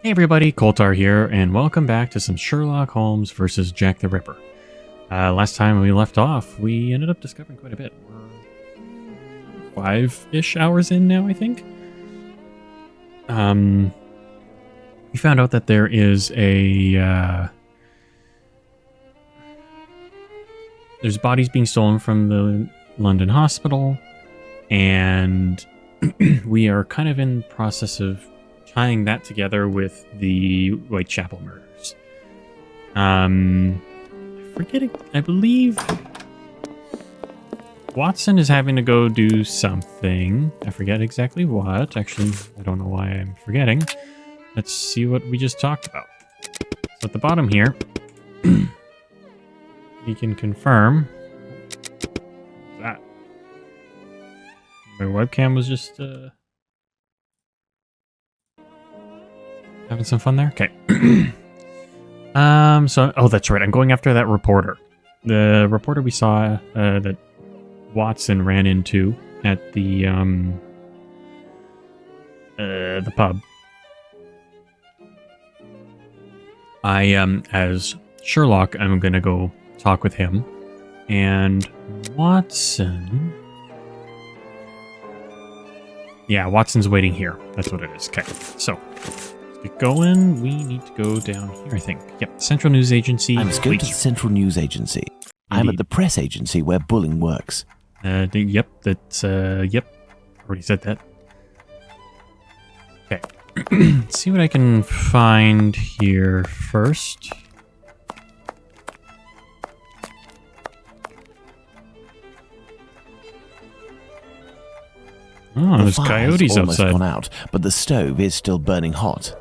Hey everybody, Coltar here, and welcome back to some Sherlock Holmes versus Jack the Ripper. Last time we left off, we ended up discovering quite a bit. We're 5-ish hours in now, I think. We found out that there is there's bodies being stolen from the London hospital, and we are kind of in the process of tying that together with the Whitechapel murders. I believe Watson is having to go do something. I forget exactly what. Actually, I don't know why I'm forgetting. Let's see what we just talked about. So at the bottom here, we can confirm that my webcam was just having some fun there? Okay. Oh, that's right. I'm going after that reporter. The reporter we saw that Watson ran into at the pub. As Sherlock, I'm going to go talk with him. And Watson... Yeah, Watson's waiting here. That's what it is. Okay, so... get going. We need to go down here, I think. Yep, Central News Agency. I must go to the Central News Agency. Indeed. I'm at the press agency where Bulling works. Yep, that's, yep. Already said that. Okay. Let's see what I can find here first. Oh, there's coyotes almost outside. Gone out, but the stove is still burning hot.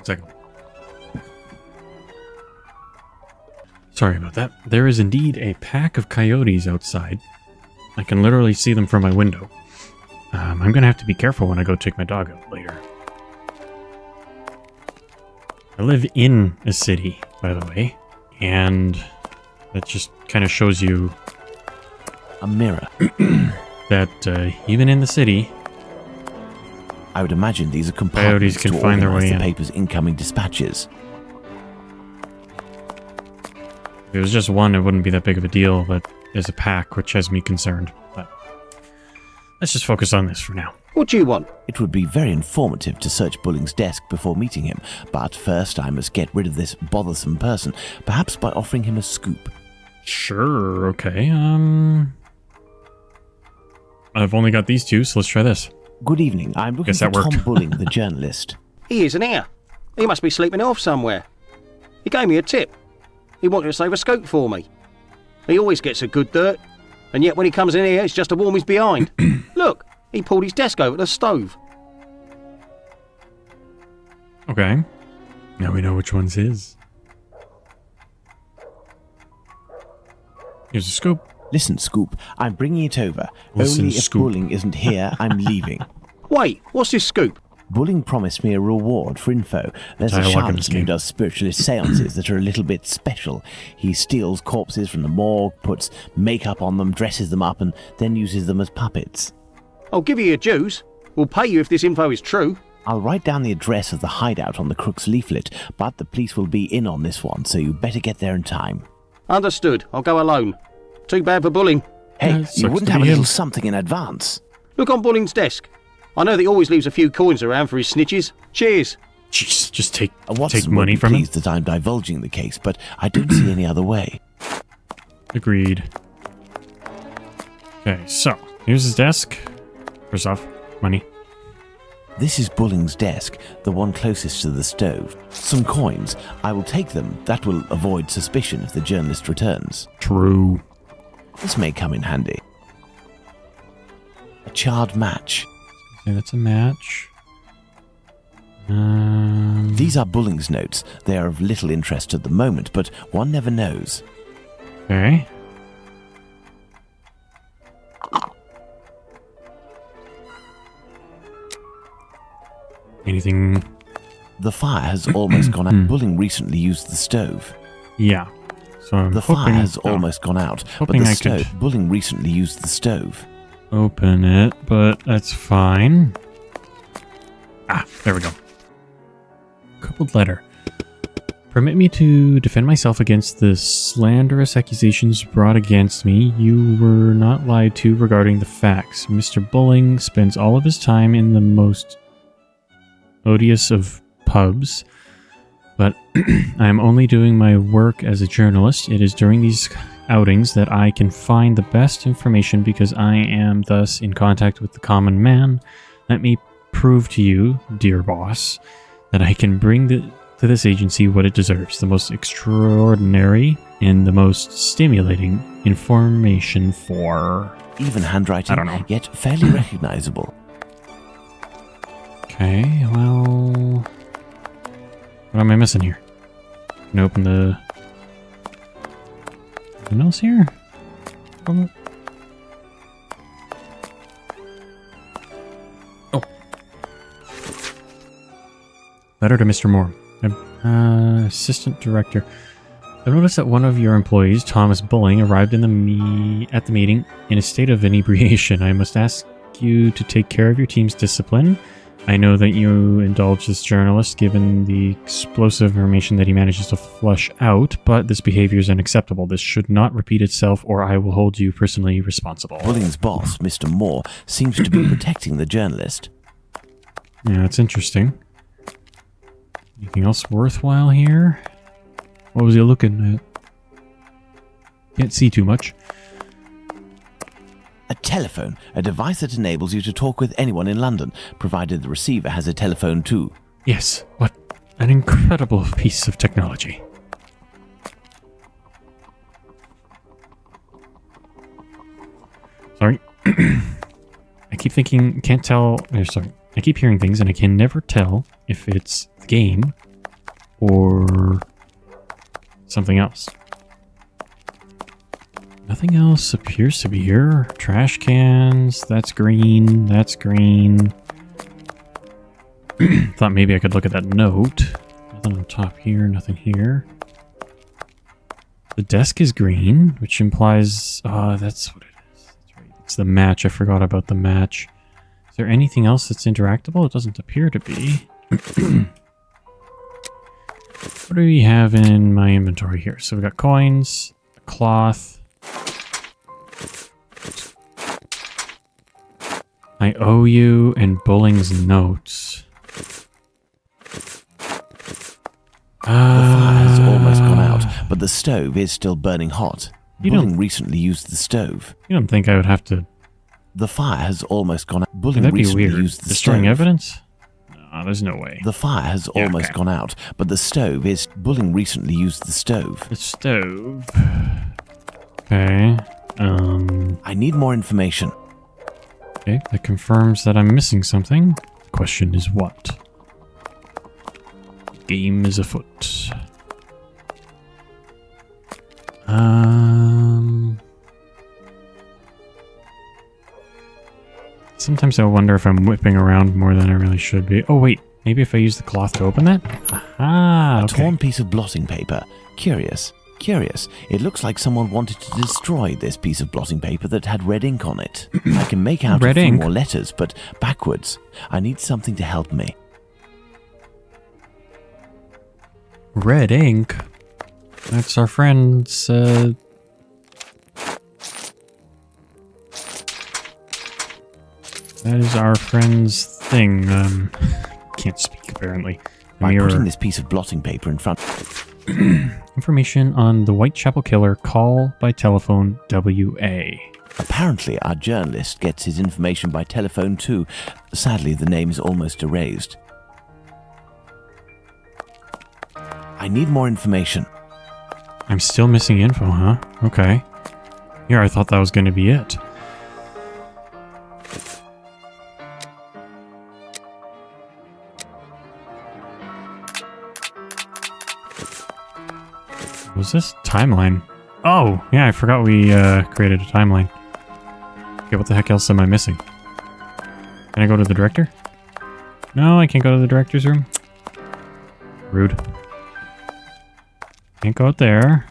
Second. Sorry about that. There is indeed a pack of coyotes outside. I can literally see them from my window. I'm going to have to be careful when I go take my dog out later. I live in a city, by the way, and that just kind of shows you a mirror that even in the city, I would imagine these are compartments can to find their way organize the in. paper's incoming dispatches. If it was just one, it wouldn't be that big of a deal, but there's a pack, which has me concerned. But let's just focus on this for now. What do you want? It would be very informative to search Bulling's desk before meeting him, but first I must get rid of this bothersome person, perhaps by offering him a scoop. Sure, okay, I've only got these two, so let's try this. Good evening, I'm looking for Tom Bulling, the journalist. He isn't here. He must be sleeping off somewhere. He gave me a tip. He wanted to save a scoop for me. He always gets a good dirt, and yet when he comes in here, it's just to warm his behind. Look, he pulled his desk over the stove. Okay. Now we know which one's his. Here's a scoop. Listen, Scoop, I'm bringing it over. Listen, Only if Scoop. Bulling isn't here, I'm leaving. Wait, what's this scoop? Bulling promised me a reward for info. There's a charlatan who does spiritualist seances that are a little bit special. He steals corpses from the morgue, puts makeup on them, dresses them up, and then uses them as puppets. I'll give you your dues. We'll pay you if this info is true. I'll write down the address of the hideout on the crook's leaflet, but the police will be in on this one, so you better get there in time. Understood. I'll go alone. Too bad for Bulling. Hey, you wouldn't have a little something in advance? Look on Bulling's desk. I know that he always leaves a few coins around for his snitches. Cheers. Jeez, just take Watson money from him. Pleased that I'm divulging the case, but I don't see any other way. Agreed. Okay, so here's his desk. First off, money. This is Bulling's desk, the one closest to the stove. Some coins. I will take them. That will avoid suspicion if the journalist returns. True. This may come in handy. A charred match. Okay, that's a match. These are Bulling's notes. They are of little interest at the moment, but one never knows. Okay. Anything? The fire has almost gone out. Bulling recently used the stove. Yeah. So I'm the hoping, fire has almost gone out, but the stove. Bulling recently used the stove. open it, but that's fine. Ah, there we go. Coupled letter. Permit me to defend myself against the slanderous accusations brought against me. You were not lied to regarding the facts. Mr. Bulling spends all of his time in the most odious of pubs, but I am only doing my work as a journalist. It is during these outings that I can find the best information because I am thus in contact with the common man. Let me prove to you, dear boss, that I can bring to this agency what it deserves, the most extraordinary and the most stimulating information for... Even handwriting, I don't know. Yet fairly recognizable. Okay, well... What am I missing here? Can I open the... Anything else here? Oh. Letter to Mr. Moore. Assistant Director. I've noticed that one of your employees, Thomas Bulling, arrived in at the meeting in a state of inebriation. I must ask you to take care of your team's discipline. I know that you indulge this journalist given the explosive information that he manages to flush out, but this behavior is unacceptable. This should not repeat itself or I will hold you personally responsible. Bulling's boss, Mr. Moore, seems to be protecting the journalist. Yeah, that's interesting. Anything else worthwhile here? What was he looking at? Can't see too much. A telephone, a device that enables you to talk with anyone in London, provided the receiver has a telephone too. Yes, what an incredible piece of technology. Sorry. I keep thinking, can't tell, sorry. I keep hearing things and I can never tell if it's the game or something else. Nothing else appears to be here. Trash cans, that's green, that's green. Thought maybe I could look at that note. Nothing on top here, nothing here. The desk is green, which implies, that's what it is. That's right. It's the match. I forgot about the match. Is there anything else that's interactable? It doesn't appear to be. What do we have in my inventory here? So we've got coins, a cloth. I owe you and Bulling's notes. The fire has almost gone out, but the stove is still burning hot. Bulling recently used the stove. You don't think I would have to... The fire has almost gone out. Bulling That'd be recently weird. used the Destroying stove. evidence? No, there's no way. The fire has almost gone out, but the stove is... Bulling recently used the stove. The stove. Okay. I need more information. Okay, that confirms that I'm missing something. The question is what? Game is afoot. Sometimes I wonder if I'm whipping around more than I really should be. Oh wait, maybe if I use the cloth to open that? Aha, okay. A torn piece of blotting paper. Curious. It looks like someone wanted to destroy this piece of blotting paper that had red ink on it. I can make out a few more letters, but backwards. I need something to help me. Red ink? That's our friend's, that is our friend's thing. Can't speak apparently. By putting this piece of blotting paper in front... Information on the Whitechapel killer, call by telephone WA. Apparently our journalist gets his information by telephone too. Sadly, the name is almost erased. I need more information. I'm still missing info, huh? Okay. Here, I thought that was going to be it. Was this timeline? Oh, yeah, I forgot we created a timeline. Okay, what the heck else am I missing? Can I go to the director? No, I can't go to the director's room. Rude. Can't go out there.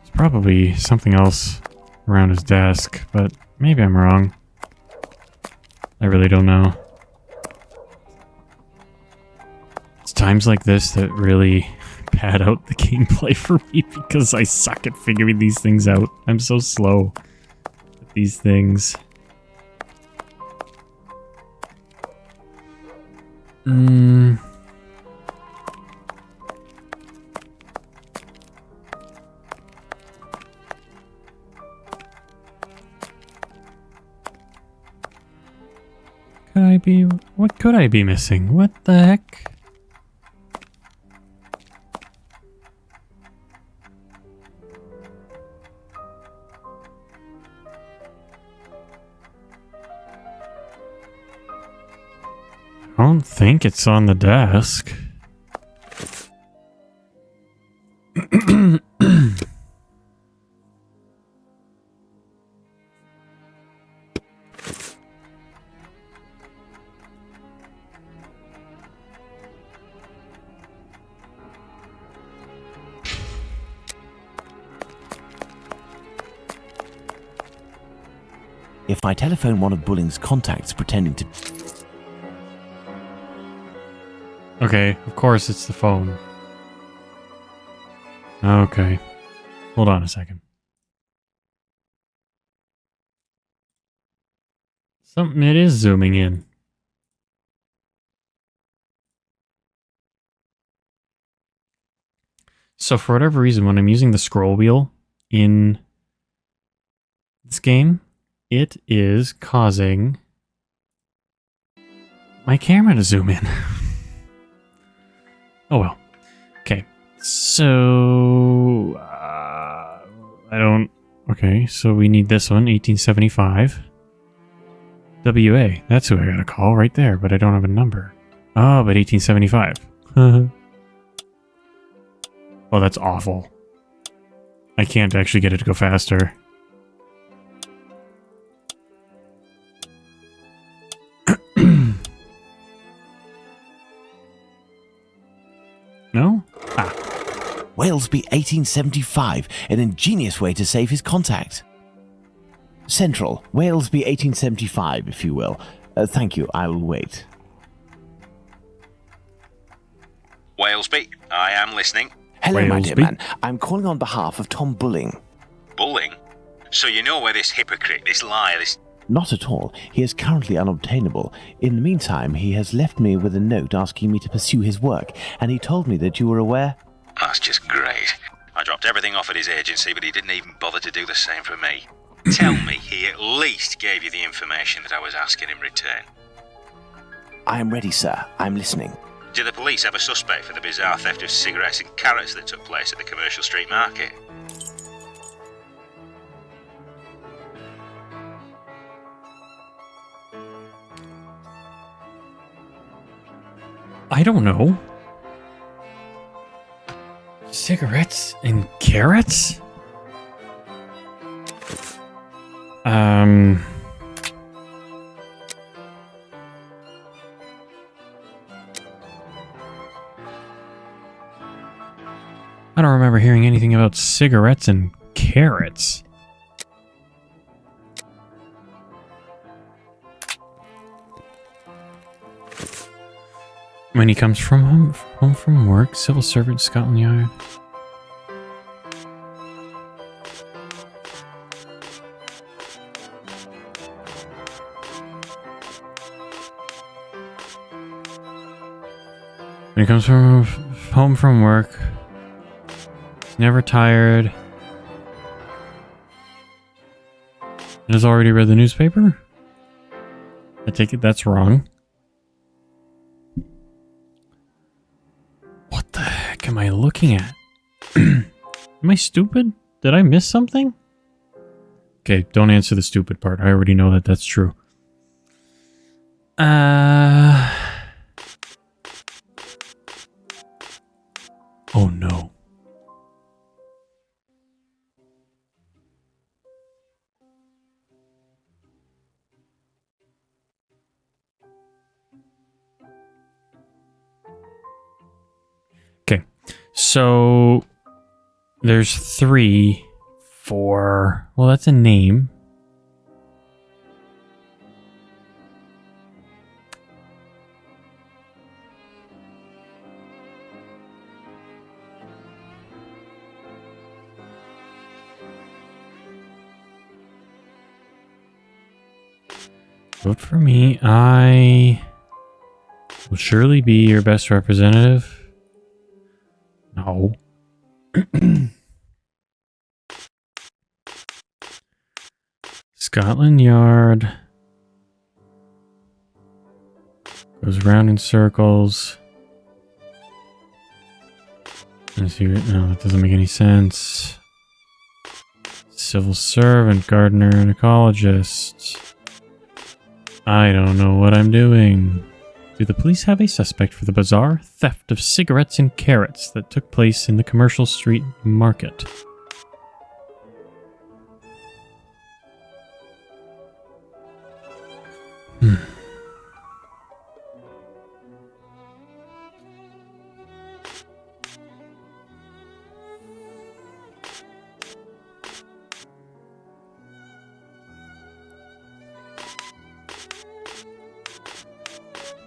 It's probably something else around his desk, but maybe I'm wrong. I really don't know. It's times like this that really pad out the gameplay for me because I suck at figuring these things out. I'm so slow at these things. What could I be missing? What the heck? I don't think it's on the desk. If I telephone one of Bulling's contacts pretending to... Okay, of course it's the phone. Okay. Hold on a second. It is zooming in. So for whatever reason, when I'm using the scroll wheel in this game, it is causing my camera to zoom in. Oh well. Okay. So... I don't... Okay, so we need this one, 1875. WA. That's who I gotta call right there, but I don't have a number. Oh, but 1875. Oh, that's awful. I can't actually get it to go faster. No? Ah. Walesby 1875, an ingenious way to save his contact. Central, Walesby 1875, if you will. Thank you, I will wait. Walesby, I am listening. Hello, my dear Walesby? man. I'm calling on behalf of Tom Bulling. Bulling? So you know where this hypocrite, this liar, this... Not at all. He is currently unobtainable. In the meantime, he has left me with a note asking me to pursue his work, and he told me that you were aware... That's just great. I dropped everything off at his agency, but he didn't even bother to do the same for me. Tell me he at least gave you the information that I was asking in return. I am ready, sir. I'm listening. Do the police have a suspect for the bizarre theft of cigarettes and carrots that took place at the Commercial Street Market? I don't know. Cigarettes and carrots? I don't remember hearing anything about cigarettes and carrots. When he comes from home from work, civil servant, Scotland Yard. When he comes from home from work, he's never tired. And has already read the newspaper? I take it that's wrong. What the heck am I looking at? Am I stupid? Did I miss something? Okay, don't answer the stupid part. I already know that that's true. Oh no. Okay, so there's 3 for... Well, that's a name. Vote for me. I will surely be your best representative. No. Scotland Yard goes round in circles. No, that doesn't make any sense. Civil servant, gardener, and ecologist. I don't know what I'm doing. Do the police have a suspect for the bizarre theft of cigarettes and carrots that took place in the Commercial Street Market?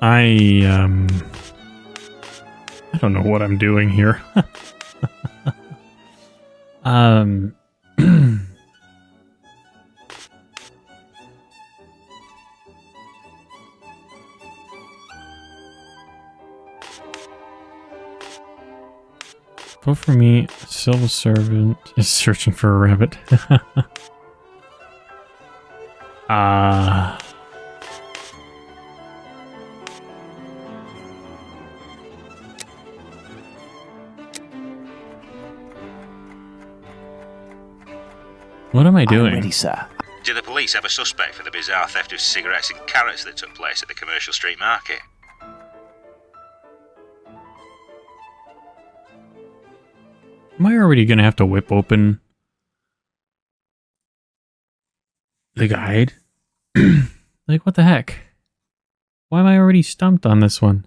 I don't know what I'm doing here. Vote for me. Civil servant is searching for a rabbit. What am I doing? I'm ready, sir. Do the police have a suspect for the bizarre theft of cigarettes and carrots that took place at the Commercial Street Market? Am I already going to have to whip open the guide? Like, what the heck? Why am I already stumped on this one?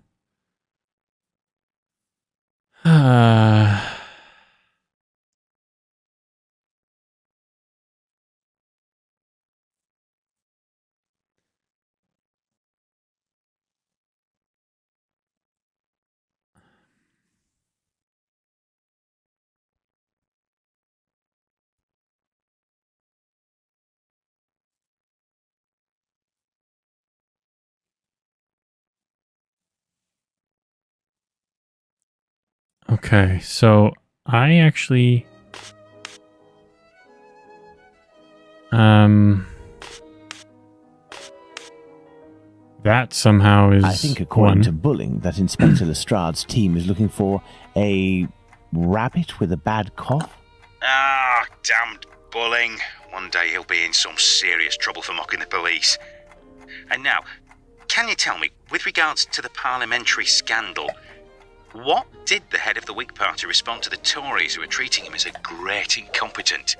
Okay, so I actually that somehow is I think according one. to Bulling that Inspector Lestrade's team is looking for a rabbit with a bad cough. Ah, damned Bulling. One day he'll be in some serious trouble for mocking the police. And now, can you tell me, with regards to the parliamentary scandal, what did the head of the Whig Party respond to the Tories who were treating him as a great incompetent?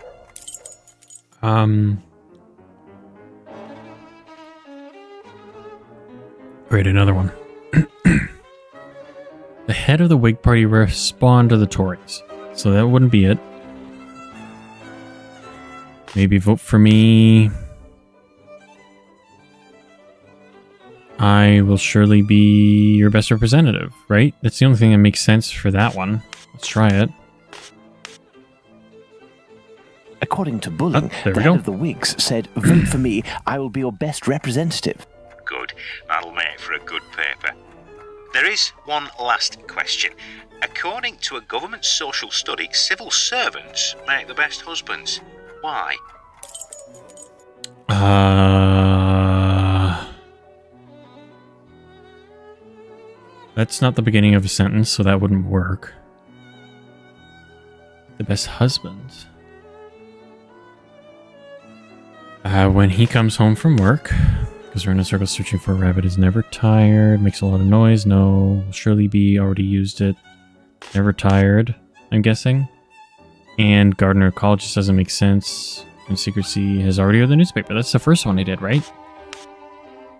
Great, another one. The head of the Whig Party respond to the Tories. So that wouldn't be it. Maybe vote for me. I will surely be your best representative, right? That's the only thing that makes sense for that one. Let's try it. According to Bulling, there the we head go. of the Whigs said, "Vote for me, I will be your best representative." Good. That'll make for a good paper. There is one last question. According to a government social study, civil servants make the best husbands. Why? That's not the beginning of a sentence, so that wouldn't work. The best husband. When he comes home from work, goes around in circles searching for a rabbit, is never tired, makes a lot of noise, no, will surely be, already used it, never tired, I'm guessing. And gardener ecologist doesn't make sense, and secrecy has already read the newspaper. That's the first one I did, right?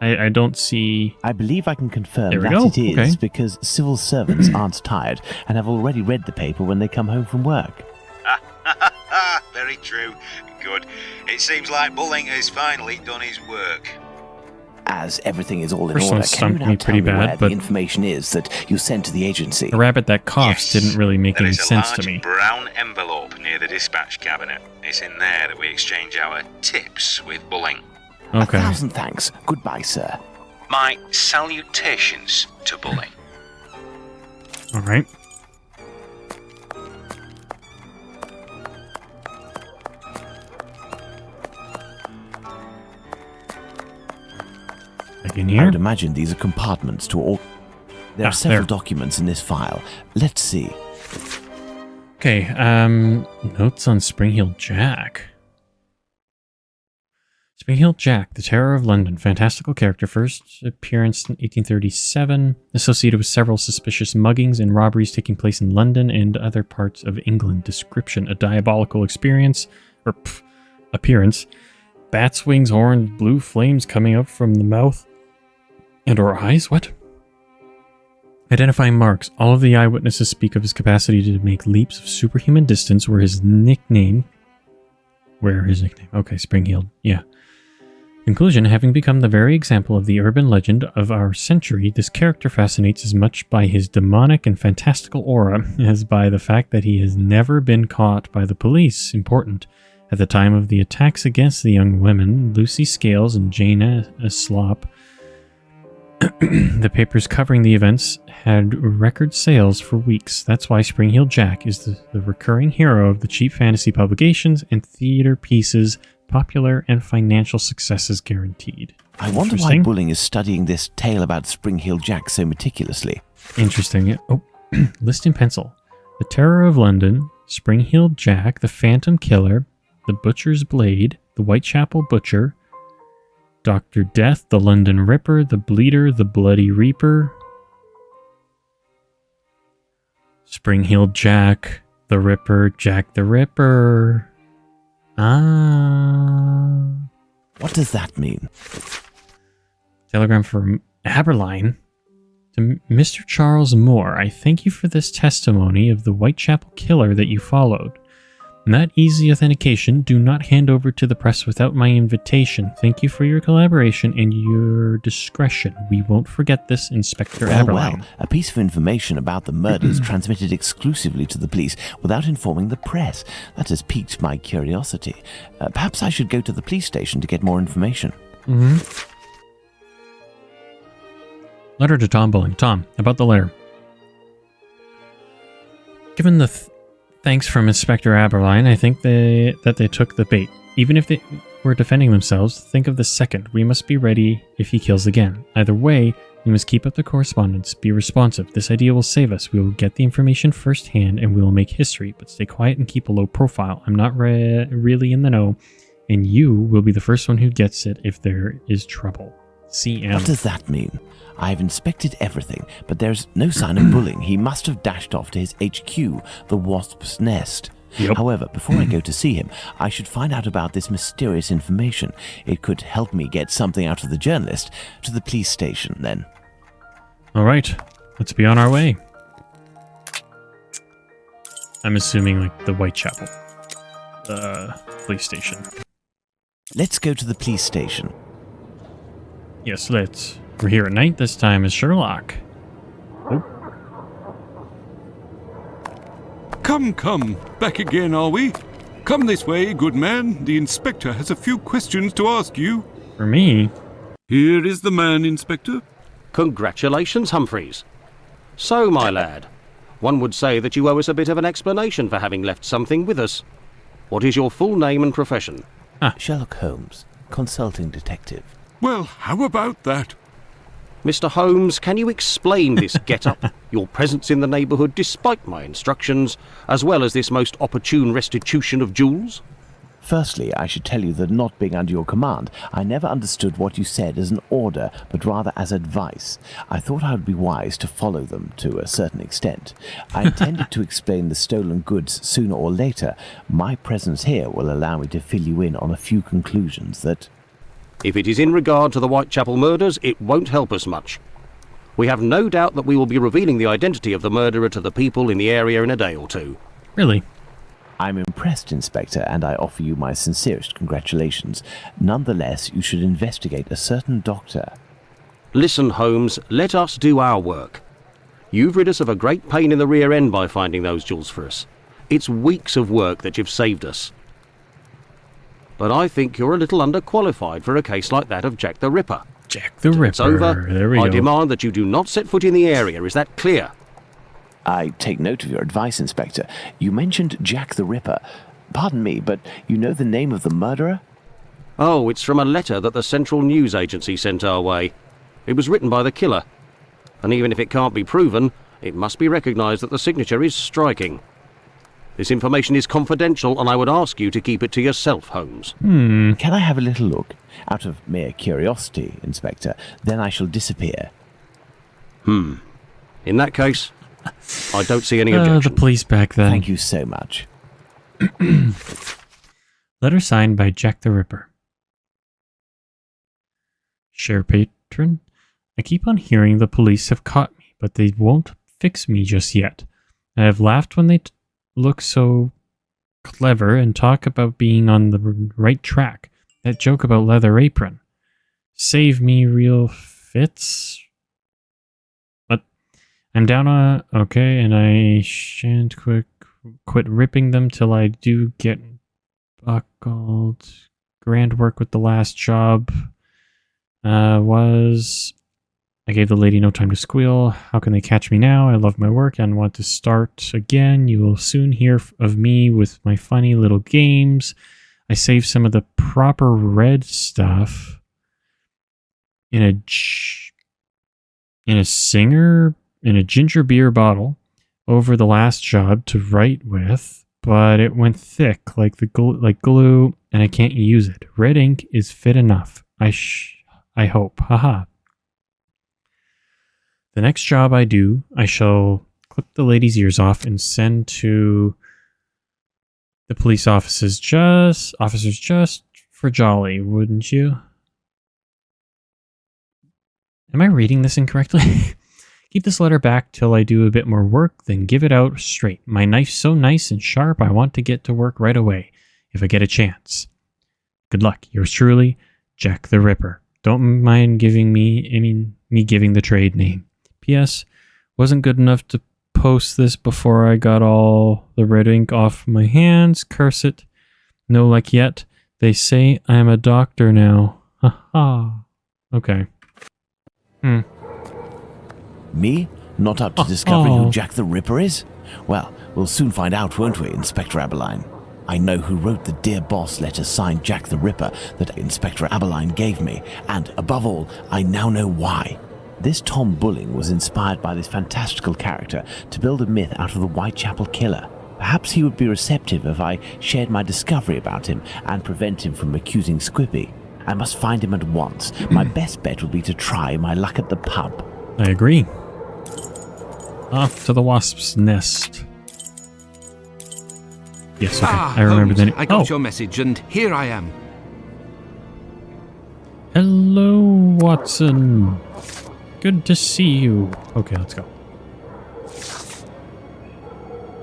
I don't see... I believe I can confirm There we that go. it is Okay. because civil servants aren't tired and have already read the paper when they come home from work. Very very true. Good. It seems like Bulling has finally done his work. As everything is all in First one order, can you stumped now me tell pretty me where bad, the but information is that you sent to the agency? the rabbit that coughs Yes, didn't really make there any is a sense large to me. brown envelope near the dispatch cabinet. It's in there that we exchange our tips with Bulling. Okay. 1,000 thanks. Goodbye, sir. My salutations to Bulling. All right. Back in I here. would imagine these are compartments to all... There are several there. documents in this file. Let's see. Okay, notes on Spring-Heeled Jack. Spring-Heeled Jack, the Terror of London. Fantastical character. First appearance in 1837. Associated with several suspicious muggings and robberies taking place in London and other parts of England. Description, a diabolical appearance. Bat's wings, horns, blue flames coming up from the mouth and or eyes? What? Identifying marks. All of the eyewitnesses speak of his capacity to make leaps of superhuman distance. Where his nickname... Okay, Spring-Heeled. Yeah. Conclusion. Having become the very example of the urban legend of our century, this character fascinates as much by his demonic and fantastical aura as by the fact that he has never been caught by the police. Important. At the time of the attacks against the young women, Lucy Scales and Jane Slop, the papers covering the events had record sales for weeks. That's why Spring-Heeled Jack is the recurring hero of the cheap fantasy publications and theater pieces, popular and financial successes guaranteed. I wonder why Bulling is studying this tale about Spring-Heeled Jack so meticulously. Interesting. Oh, list in pencil. The Terror of London, Spring-Heeled Jack, the Phantom Killer, the Butcher's Blade, the Whitechapel Butcher, Dr. Death, the London Ripper, the Bleeder, the Bloody Reaper, Spring-Heeled Jack, the Ripper, Jack the Ripper. What does that mean? Telegram from Aberline. To Mr. Charles Moore, I thank you for this testimony of the Whitechapel killer that you followed. Not easy authentication. Do not hand over to the press without my invitation. Thank you for your collaboration and your discretion. We won't forget this, Inspector Aberline. Well, a piece of information about the murders transmitted exclusively to the police without informing the press. That has piqued my curiosity. Perhaps I should go to the police station to get more information. Letter to Tom Bulling. Tom, about the letter. Given the thanks from Inspector Aberline, I think that they took the bait. Even if they were defending themselves, think of the second. We must be ready if he kills again. Either way, we must keep up the correspondence. Be responsive. This idea will save us. We will get the information firsthand and we will make history, but stay quiet and keep a low profile. I'm not really in the know, and you will be the first one who gets it if there is trouble. CM. What does that mean? I've inspected everything, but there's no sign of Bulling. He must have dashed off to his HQ, the Wasp's Nest. Yep. However, before I go to see him, I should find out about this mysterious information. It could help me get something out of the journalist. To the police station, then. All right, let's be on our way. I'm assuming like the Whitechapel police station. Let's go to the police station. Yes, let's. We're here at night this time as Sherlock. Oh. Come, back again, are we? Come this way, good man. The inspector has a few questions to ask you. For me? Here is the man, Inspector. Congratulations, Humphreys. So, my lad, one would say that you owe us a bit of an explanation for having left something with us. What is your full name and profession? Sherlock Holmes, consulting detective. Well, how about that? Mr. Holmes, can you explain this get-up, your presence in the neighbourhood despite my instructions, as well as this most opportune restitution of jewels? Firstly, I should tell you that not being under your command, I never understood what you said as an order, but rather as advice. I thought I would be wise to follow them to a certain extent. I intended to explain the stolen goods sooner or later. My presence here will allow me to fill you in on a few conclusions that... If it is in regard to the Whitechapel murders, it won't help us much. We have no doubt that we will be revealing the identity of the murderer to the people in the area in a day or two. Really? I'm impressed, Inspector, and I offer you my sincerest congratulations. Nonetheless, you should investigate a certain doctor. Listen, Holmes, let us do our work. You've rid us of a great pain in the rear end by finding those jewels for us. It's weeks of work that you've saved us. But I think you're a little underqualified for a case like that of Jack the Ripper. Jack the Ripper. It's over. There we I go. demand that you do not set foot in the area. Is that clear? I take note of your advice, Inspector. You mentioned Jack the Ripper. Pardon me, but you know the name of the murderer? Oh, it's from a letter that the Central News Agency sent our way. It was written by the killer. And even if it can't be proven, it must be recognised that the signature is striking. This information is confidential, and I would ask you to keep it to yourself, Holmes. Can I have a little look? Out of mere curiosity, Inspector. Then I shall disappear. In that case, I don't see any objection. The police back then. Thank you so much. Letter signed by Jack the Ripper. Share patron. I keep on hearing the police have caught me, but they won't fix me just yet. I have laughed when they look so clever and talk about being on the right track. That joke about leather apron. Save me, real fits. But I'm down on... Okay, and I shan't quit ripping them till I do get buckled. Grand work with the last job was... I gave the lady no time to squeal. How can they catch me now? I love my work and want to start again. You will soon hear of me with my funny little games. I saved some of the proper red stuff in a ginger beer bottle over the last job to write with, but it went thick like glue, and I can't use it. Red ink is fit enough. I hope. Haha. The next job I do, I shall clip the lady's ears off and send to the police officers just for jolly, wouldn't you? Am I reading this incorrectly? Keep this letter back till I do a bit more work, then give it out straight. My knife's so nice and sharp, I want to get to work right away, if I get a chance. Good luck. Yours truly, Jack the Ripper. Don't mind giving me giving the trade name. P.S. Wasn't good enough to post this before I got all the red ink off my hands. Curse it. No luck yet. They say I'm a doctor now. Ha ha. Okay. Me? Not up to discovering who Jack the Ripper is? Well, we'll soon find out, won't we, Inspector Aberline? I know who wrote the Dear Boss letter signed Jack the Ripper that Inspector Aberline gave me, and above all, I now know why. This Tom Bulling was inspired by this fantastical character to build a myth out of the Whitechapel Killer. Perhaps he would be receptive if I shared my discovery about him and prevent him from accusing Squippy. I must find him at once. My best bet will be to try my luck at the pub. I agree. Off to the wasp's nest. Yes, okay. I remember Holmes, that. I got your message, and here I am. Hello, Watson. Good to see you. Okay, let's go.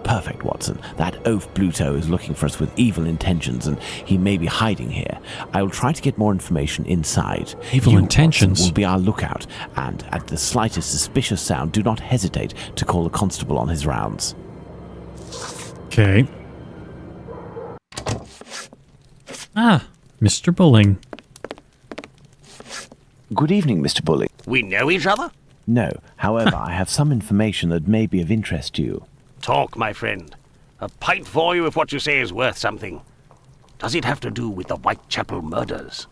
Perfect, Watson. That oaf Bluto is looking for us with evil intentions, and he may be hiding here. I will try to get more information inside. Evil intentions? Watson, will be our lookout, and at the slightest suspicious sound, do not hesitate to call the constable on his rounds. Okay. Ah, Mr. Bulling. Good evening, Mr. Bulling. We know each other? No, however, I have some information that may be of interest to you. Talk, my friend. A pint for you if what you say is worth something. Does it have to do with the Whitechapel murders?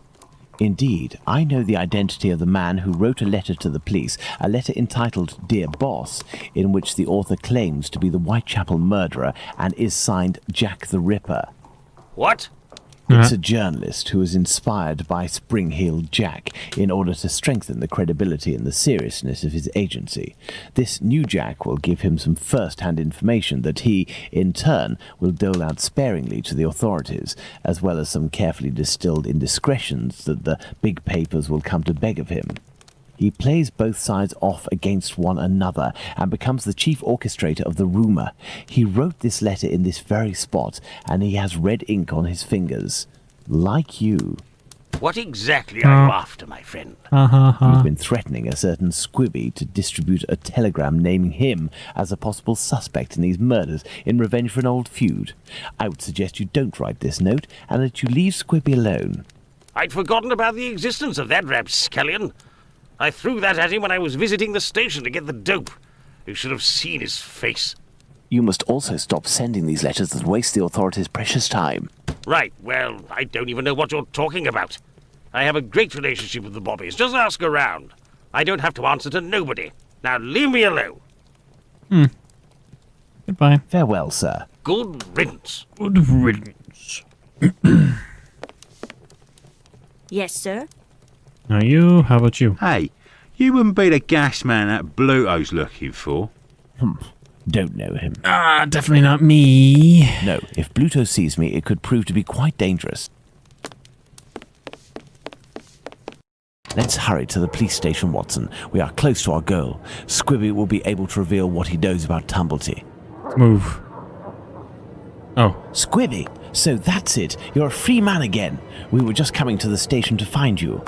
Indeed, I know the identity of the man who wrote a letter to the police, a letter entitled Dear Boss, in which the author claims to be the Whitechapel murderer and is signed Jack the Ripper. What? It's a journalist who was inspired by Spring-Heeled Jack in order to strengthen the credibility and the seriousness of his agency. This new Jack will give him some first-hand information that he, in turn, will dole out sparingly to the authorities, as well as some carefully distilled indiscretions that the big papers will come to beg of him. He plays both sides off against one another and becomes the chief orchestrator of the rumour. He wrote this letter in this very spot, and he has red ink on his fingers. Like you. What exactly are you after, my friend? You've been threatening a certain Squibby to distribute a telegram naming him as a possible suspect in these murders in revenge for an old feud. I would suggest you don't write this note and that you leave Squibby alone. I'd forgotten about the existence of that rapscallion. I threw that at him when I was visiting the station to get the dope. You should have seen his face. You must also stop sending these letters that waste the authorities' precious time. Right, well, I don't even know what you're talking about. I have a great relationship with the Bobbies. Just ask around. I don't have to answer to nobody. Now leave me alone. Goodbye. Farewell, sir. Good riddance. Good riddance. Yes, sir? Now you, how about you? Hey, you wouldn't be the gas man that Bluto's looking for. Don't know him. Definitely not me. No, if Bluto sees me, it could prove to be quite dangerous. Let's hurry to the police station, Watson. We are close to our goal. Squibby will be able to reveal what he knows about Tumblety. Move. Oh. Squibby! So that's it. You're a free man again. We were just coming to the station to find you.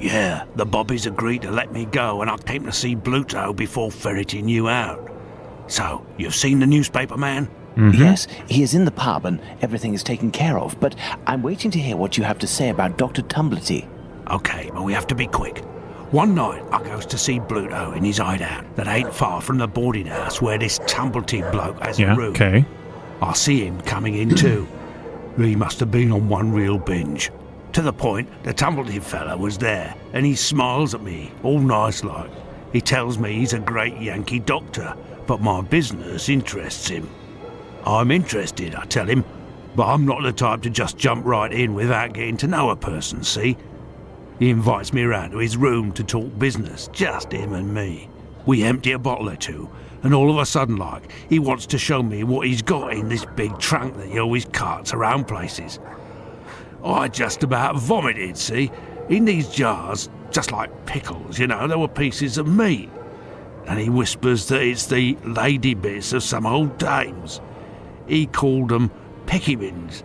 Yeah, the Bobbies agreed to let me go and I came to see Bluto before ferreting you out. So, you've seen the newspaper man? Yes, he is in the pub and everything is taken care of, but I'm waiting to hear what you have to say about Dr. Tumblety. Okay, but we have to be quick. One night, I goes to see Bluto in his hideout that ain't far from the boarding house where this Tumblety bloke has a room. Okay. I see him coming in too. He must have been on one real binge. To the point, the Tumblety fella was there, and he smiles at me, all nice like. He tells me he's a great Yankee doctor, but my business interests him. I'm interested, I tell him, but I'm not the type to just jump right in without getting to know a person, see? He invites me around to his room to talk business, just him and me. We empty a bottle or two, and all of a sudden, like, he wants to show me what he's got in this big trunk that he always carts around places. I just about vomited, see? In these jars, just like pickles, you know, there were pieces of meat. And he whispers that it's the lady bits of some old dames. He called them peckymins.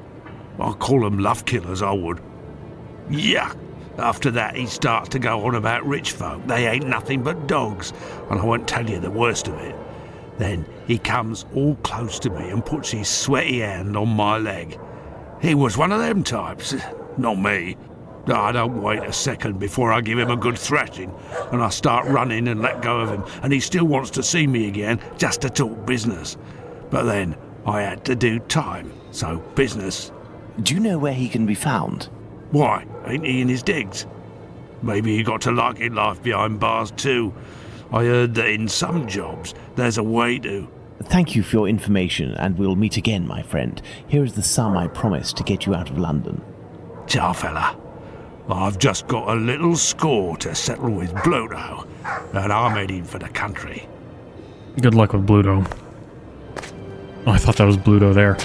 I call them love killers, I would. Yuck! After that, he starts to go on about rich folk. They ain't nothing but dogs, and I won't tell you the worst of it. Then he comes all close to me and puts his sweaty hand on my leg. He was one of them types, not me. I don't wait a second before I give him a good thrashing, and I start running and let go of him, and he still wants to see me again just to talk business. But then I had to do time, so business. Do you know where he can be found? Why, ain't he in his digs? Maybe he got to liking life behind bars too. I heard that in some jobs there's a way to. Thank you for your information, and we'll meet again, my friend. Here is the sum I promised to get you out of London. Ciao, fella. I've just got a little score to settle with Bluto, and I'm heading for the country. Good luck with Bluto. Oh, I thought that was Bluto there.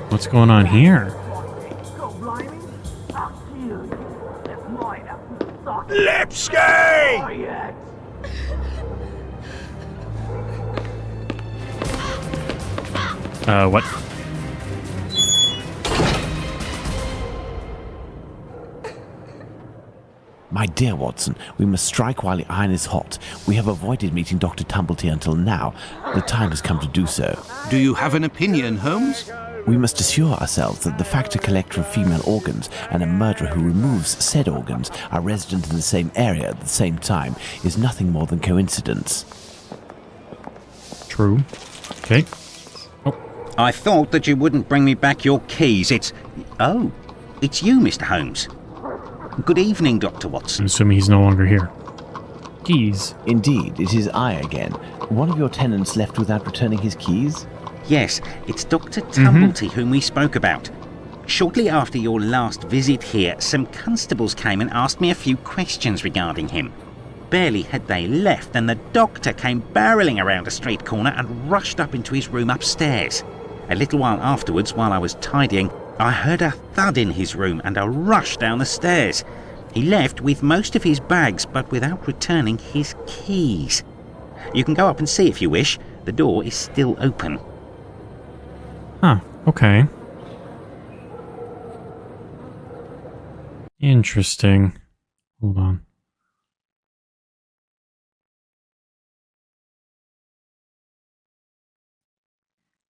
What's going on here? Lipsky! What? My dear Watson, we must strike while the iron is hot. We have avoided meeting Dr. Tumblety until now. The time has come to do so. Do you have an opinion, Holmes? We must assure ourselves that the factor collector of female organs and a murderer who removes said organs are resident in the same area at the same time is nothing more than coincidence. True. Okay. I thought that you wouldn't bring me back your keys. It's you, Mr. Holmes. Good evening, Dr. Watson. I'm assuming he's no longer here. Keys. Indeed, it is I again. One of your tenants left without returning his keys? Yes, it's Dr. Tumblety whom we spoke about. Shortly after your last visit here, some constables came and asked me a few questions regarding him. barely had they left than the doctor came barreling around a street corner and rushed up into his room upstairs. A little while afterwards, while I was tidying, I heard a thud in his room and a rush down the stairs. He left with most of his bags, but without returning his keys. You can go up and see if you wish. The door is still open. Huh, okay. Interesting. Hold on.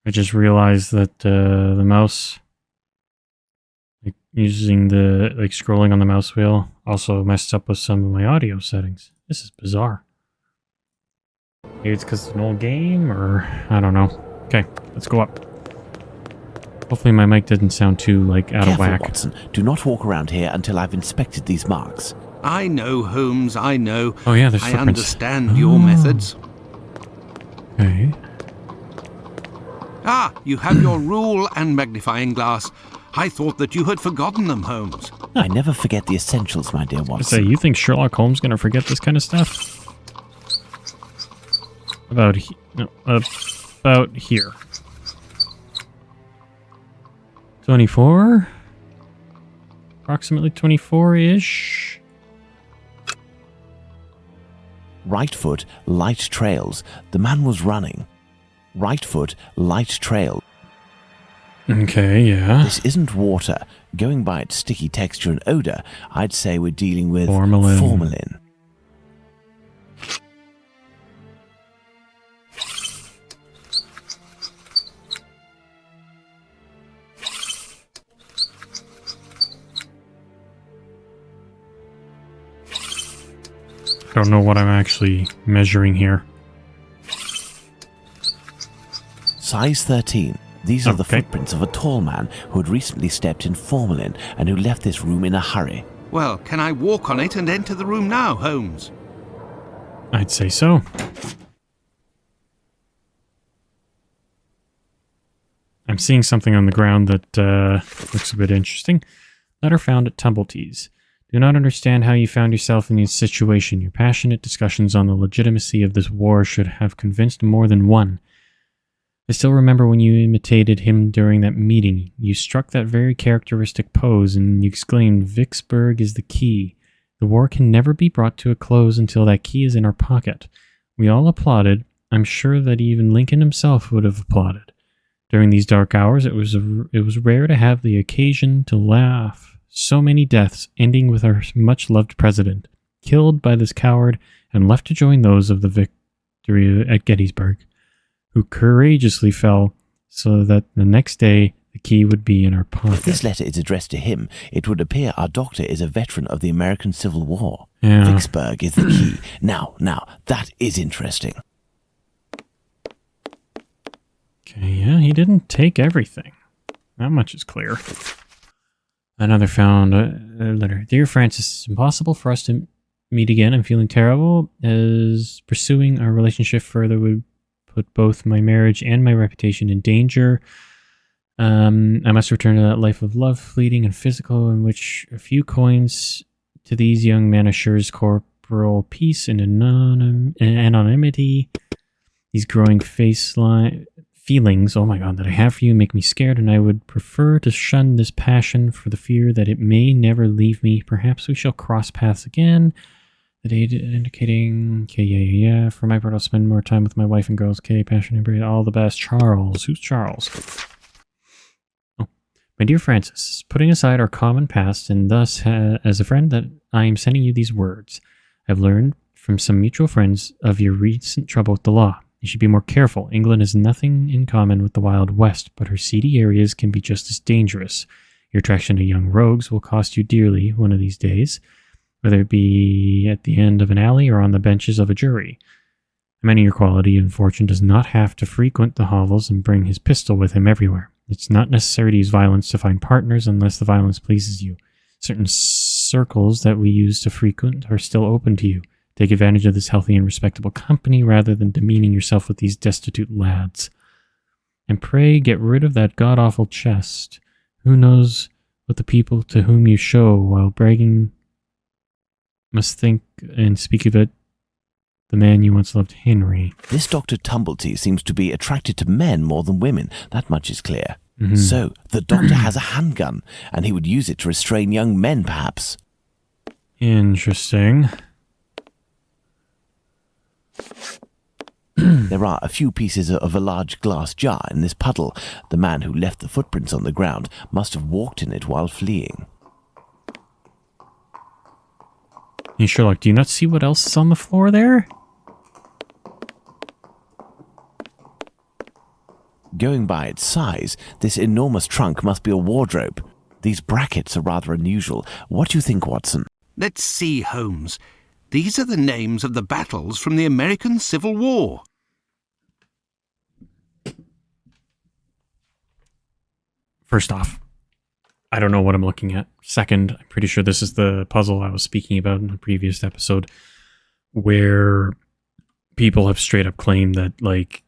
I just realized that the mouse, like using the scrolling on the mouse wheel, also messed up with some of my audio settings. This is bizarre. Maybe it's because it's an old game, or I don't know. Okay, let's go up. Hopefully my mic didn't sound too out of whack. Watson. Do not walk around here until I've inspected these marks. I know, Holmes, I know. Oh yeah, there's I footprints. understand your methods. Okay. Ah, you have your rule and magnifying glass. I thought that you had forgotten them, Holmes. I never forget the essentials, my dear Watson. So you think Sherlock Holmes gonna forget this kind of stuff? About here. 24? Approximately 24-ish? Right foot, light trails. The man was running. Right foot, light trail. Okay, yeah. This isn't water. Going by its sticky texture and odor, I'd say we're dealing with formalin. I don't know what I'm actually measuring here. Size 13. These are the footprints of a tall man who had recently stepped in formalin and who left this room in a hurry. Well, can I walk on it and enter the room now, Holmes? I'd say so. I'm seeing something on the ground that looks a bit interesting. Letter found at Tumbletees. Do not understand how you found yourself in this situation. Your passionate discussions on the legitimacy of this war should have convinced more than one. I still remember when you imitated him during that meeting. You struck that very characteristic pose and you exclaimed, "Vicksburg is the key. The war can never be brought to a close until that key is in our pocket." We all applauded. I'm sure that even Lincoln himself would have applauded. During these dark hours, it was rare to have the occasion to laugh. So many deaths, ending with our much-loved president, killed by this coward and left to join those of the victory at Gettysburg, who courageously fell so that the next day the key would be in our pocket. If this letter is addressed to him, it would appear our doctor is a veteran of the American Civil War. Yeah. Vicksburg is the key. Now, that is interesting. Okay, yeah, he didn't take everything. That much is clear. Another found letter. Dear Francis, it's impossible for us to meet again. I'm feeling terrible, as pursuing our relationship further would put both my marriage and my reputation in danger. I must return to that life of love, fleeting and physical, in which a few coins to these young men assures corporal peace and anonymity. These growing feelings, oh my God, that I have for you make me scared, and I would prefer to shun this passion for the fear that it may never leave me. Perhaps we shall cross paths again. The date indicating, okay, yeah. For my part, I'll spend more time with my wife and girls. Okay, passion and breed, all the best. Charles. Who's Charles? Oh, my dear Francis, putting aside our common past, and thus, as a friend, that I am sending you these words. I've learned from some mutual friends of your recent trouble with the law. You should be more careful. England has nothing in common with the Wild West, but her seedy areas can be just as dangerous. Your attraction to young rogues will cost you dearly one of these days, whether it be at the end of an alley or on the benches of a jury. A man of your quality and fortune does not have to frequent the hovels and bring his pistol with him everywhere. It's not necessary to use violence to find partners unless the violence pleases you. Certain circles that we used to frequent are still open to you. Take advantage of this healthy and respectable company rather than demeaning yourself with these destitute lads. And pray get rid of that god-awful chest. Who knows what the people to whom you show while bragging must think and speak of it The man you once loved, Henry. This Dr. Tumblety seems to be attracted to men more than women. That much is clear. Mm-hmm. So, the doctor has a handgun, and he would use it to restrain young men, perhaps. Interesting. There are a few pieces of a large glass jar in this puddle. The man who left the footprints on the ground must have walked in it while fleeing. Hey, Sherlock, do you not see what else is on the floor there? Going by its size, this enormous trunk must be a wardrobe. These brackets are rather unusual. What do you think, Watson? Let's see, Holmes. These are the names of the battles from the American Civil War. First off, I don't know what I'm looking at. Second, I'm pretty sure this is the puzzle I was speaking about in the previous episode, where people have straight up claimed that, like,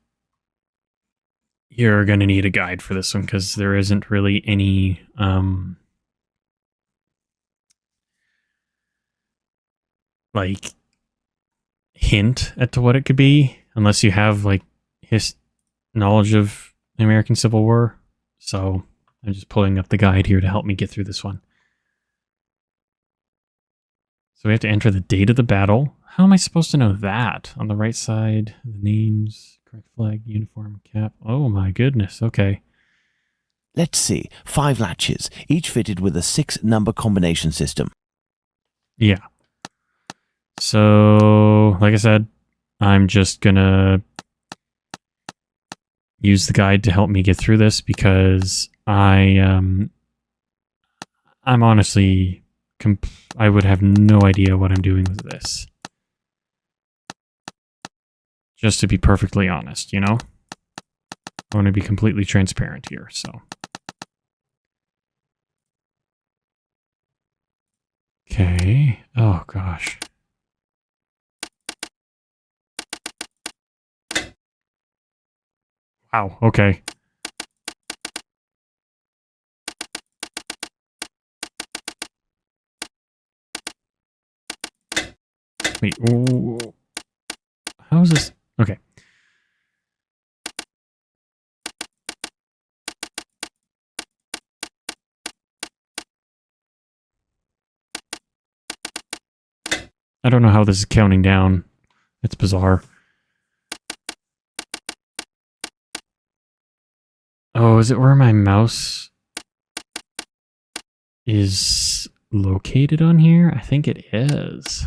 you're going to need a guide for this one because there isn't really any like hint as to what it could be unless you have like his knowledge of the American Civil War. So I'm just pulling up the guide here to help me get through this one. So we have to enter the date of the battle. How am I supposed to know that? On the right side, the names, correct flag, uniform, cap. Oh my goodness, okay. Let's see. 5 latches, each fitted with a 6-number combination system. Yeah. So, like I said, I'm just gonna use the guide to help me get through this because I'm honestly, I would have no idea what I'm doing with this. Just to be perfectly honest, you know? I want to be completely transparent here, so. Okay. Oh, gosh. Wow, okay. Wait, ooh. How is this? Okay. I don't know how this is counting down. It's bizarre. Oh, is it where my mouse is located on here? I think it is.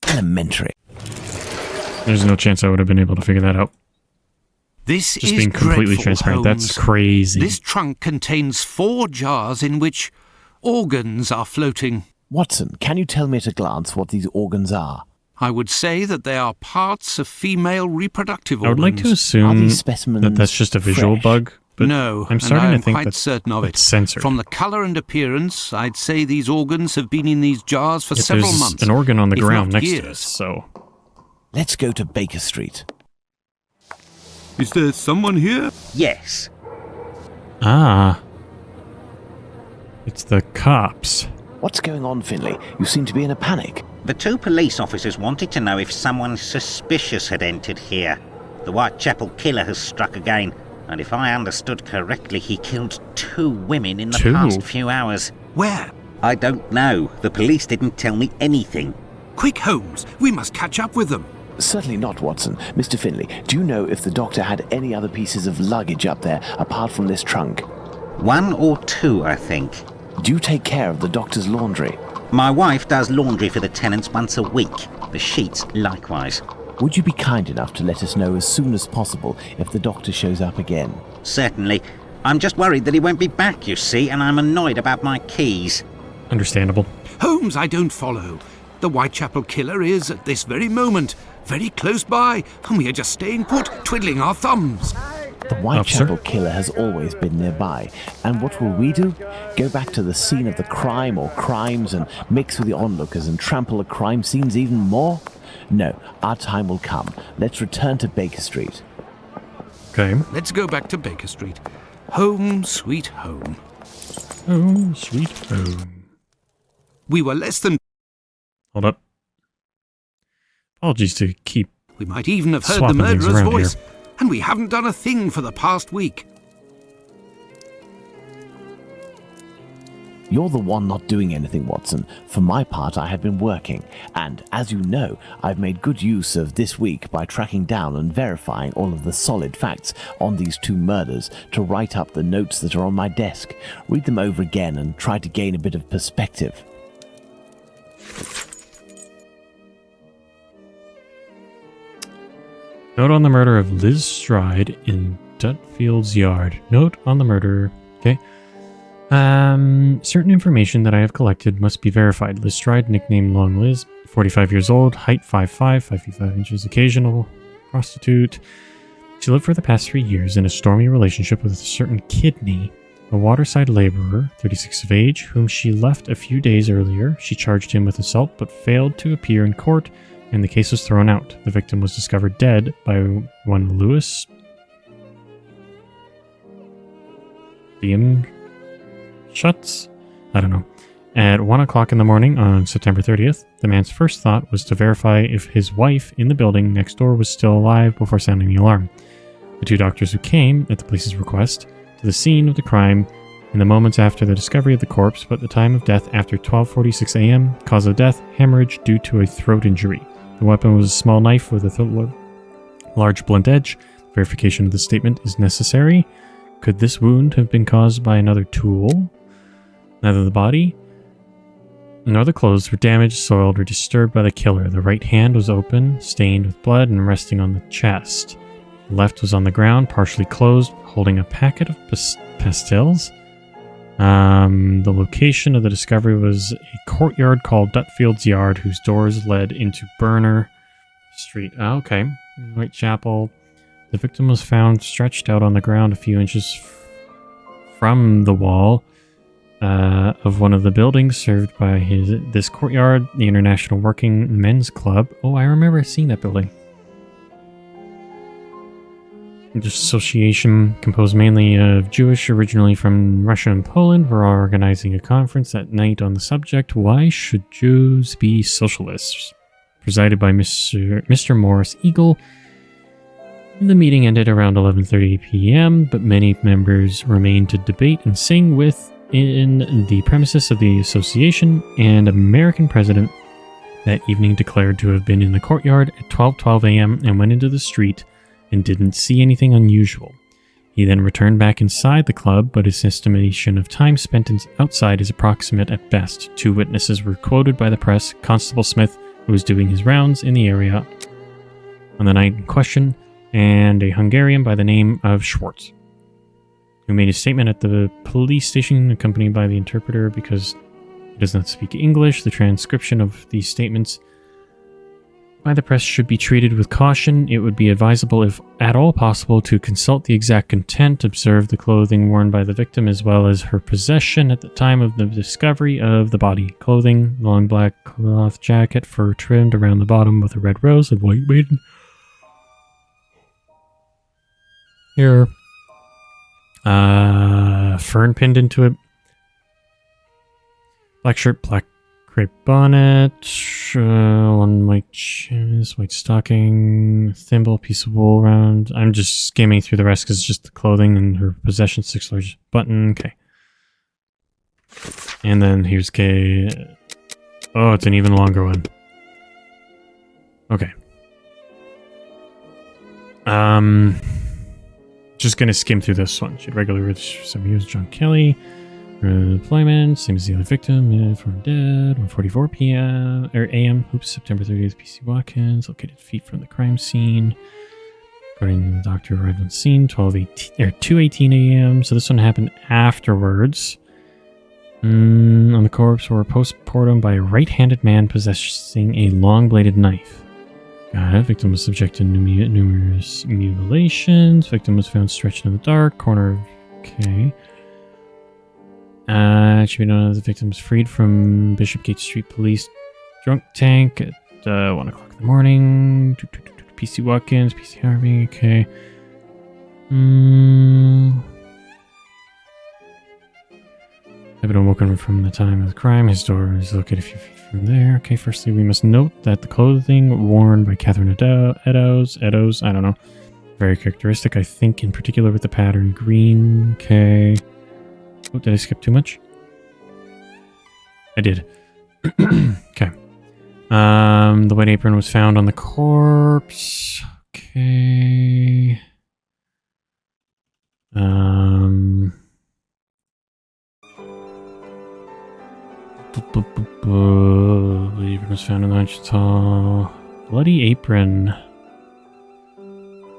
Elementary. There's no chance I would have been able to figure that out. This Just is being completely dreadful, transparent. Holmes. That's crazy. This trunk contains 4 jars in which organs are floating. Watson, can you tell me at a glance what these organs are? I would say that they are parts of female reproductive organs. I would like to Are assume these specimens that that's just a visual fresh? bug, but No, I'm starting and to think quite that's certain of it. it's censored. From the colour and appearance, I'd say these organs have been in these jars for Yet several there's months. an organ on the if ground not next to years. us, so... Let's go to Baker Street. Is there someone here? Yes. Ah. It's the cops. What's going on, Finlay? You seem to be in a panic. The 2 police officers wanted to know if someone suspicious had entered here. The Whitechapel killer has struck again, and if I understood correctly, he killed 2 women in the 2? past few hours. Where? I don't know. The police didn't tell me anything. Quick, Holmes, we must catch up with them. Certainly not, Watson. Mr. Finlay, do you know if the doctor had any other pieces of luggage up there apart from this trunk? 1 or 2, I think. Do you take care of the doctor's laundry? My wife does laundry for the tenants once a week. The sheets likewise. Would you be kind enough to let us know as soon as possible if the doctor shows up again? Certainly. I'm just worried that he won't be back, you see, and I'm annoyed about my keys. Understandable. Holmes, I don't follow. The Whitechapel killer is, at this very moment, very close by, and we are just staying put, twiddling our thumbs. The Whitechapel killer has always been nearby. And what will we do? Go back to the scene of the crime or crimes and mix with the onlookers and trample the crime scenes even more? No, our time will come. Let's return to Baker Street. Okay. Let's go back to Baker Street. Home, sweet home. Oh, sweet home. We were less than... Hold up. Apologies to keep... We might even have heard the swapping things murderer's around voice. here. And we haven't done a thing for the past week. You're the one not doing anything, Watson. For my part, I have been working, and as you know, I've made good use of this week by tracking down and verifying all of the solid facts on these 2 murders to write up the notes that are on my desk, read them over again, and try to gain a bit of perspective. Note on the murder of Liz Stride in Dutfield's yard. Note on the murder. Okay. Certain information that I have collected must be verified. Liz Stride, nicknamed Long Liz, 45 years old, height 5'5", 5 feet 5 inches, occasional prostitute. She lived for the past 3 years in a stormy relationship with a certain Kidney, a waterside laborer, 36 of age, whom she left a few days earlier. She charged him with assault but failed to appear in court, and the case was thrown out. The victim was discovered dead by one Lewis Beam Schutz? I don't know. At 1 o'clock in the morning on September 30th, the man's first thought was to verify if his wife in the building next door was still alive before sounding the alarm. The 2 doctors who came, at the police's request, to the scene of the crime in the moments after the discovery of the corpse, but the time of death after 12:46 a.m., cause of death, hemorrhage due to a throat injury. The weapon was a small knife with a large blunt edge. Verification of the statement is necessary. Could this wound have been caused by another tool? Neither the body nor the clothes were damaged, soiled, or disturbed by the killer. The right hand was open, stained with blood, and resting on the chest. The left was on the ground, partially closed, holding a packet of pastels. The location of the discovery was a courtyard called Dutfield's Yard, whose doors led into Burner Street. Okay. Whitechapel. The victim was found stretched out on the ground a few inches from the wall of one of the buildings served by this courtyard, the International Working Men's Club. Oh, I remember seeing that building. This association, composed mainly of Jewish originally from Russia and Poland, were organizing a conference that night on the subject, Why Should Jews Be Socialists? Presided by Mr. Morris Eagle. The meeting ended around 11:30 p.m., but many members remained to debate and sing within the premises of the association, and American president that evening declared to have been in the courtyard at 12:12 a.m. and went into the street and didn't see anything unusual. He then returned back inside the club, but his estimation of time spent outside is approximate at best. 2 witnesses were quoted by the press: Constable Smith, who was doing his rounds in the area on the night in question, and a Hungarian by the name of Schwartz, who made a statement at the police station accompanied by the interpreter because he does not speak English. The transcription of these statements by the press should be treated with caution. It would be advisable, if at all possible, to consult the exact content, observe the clothing worn by the victim as well as her possession at the time of the discovery of the body. Clothing: long black cloth jacket, fur trimmed around the bottom with a red rose and white maiden. Here. Fern pinned into it. Black shirt, black crepe bonnet, one white shoes, white stocking, thimble, piece of wool around. I'm just skimming through the rest because it's just the clothing and her possessions. 6 large button. Okay. And then here's K. Oh, it's an even longer one. Okay. Just gonna skim through this one. She had regularly reached 7 years. John Kelly. Deployment, same as the other victim, from dead, 1:44 p.m. or a.m. Oops, September 30th, PC Watkins, located feet from the crime scene. According to the doctor, arrived on scene, 2:18 a.m. So this one happened afterwards. On the corpse were post-mortem by a right-handed man possessing a long-bladed knife. Got it. Victim was subjected to numerous mutilations. Victim was found stretched in the dark corner. Okay. It should be known as the victims freed from Bishopgate Street Police drunk tank at 1 o'clock in the morning. PC Watkins, PC Harvey, okay. I've been awoken from the time of the crime. His door is located a few feet from there. Okay, firstly, we must note that the clothing worn by Catherine Eddowes, I don't know, very characteristic, I think, in particular with the pattern green. Okay. Oh, did I skip too much? I did. Okay. The white apron was found on the corpse. Okay. The apron was found in the Wichita. Bloody apron.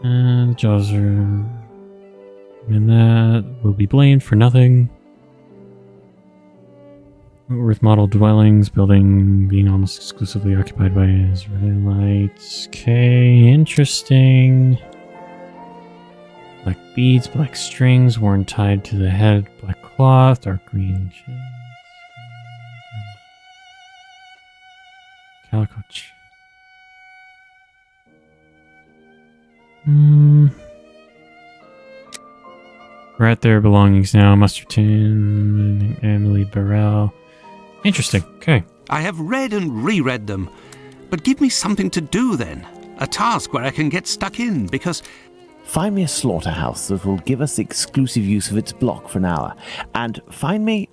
And the jaws are... And that will be blamed for nothing. With model dwellings, building being almost exclusively occupied by Israelites. Okay, interesting. Black beads, black strings worn tied to the head, black cloth, dark green jeans. Calico. We're at their belongings now. Mustard tin, Emily Burrell. Interesting. Okay. I have read and reread them, but give me something to do then. A task where I can get stuck in, because... Find me a slaughterhouse that will give us exclusive use of its block for an hour. And find me,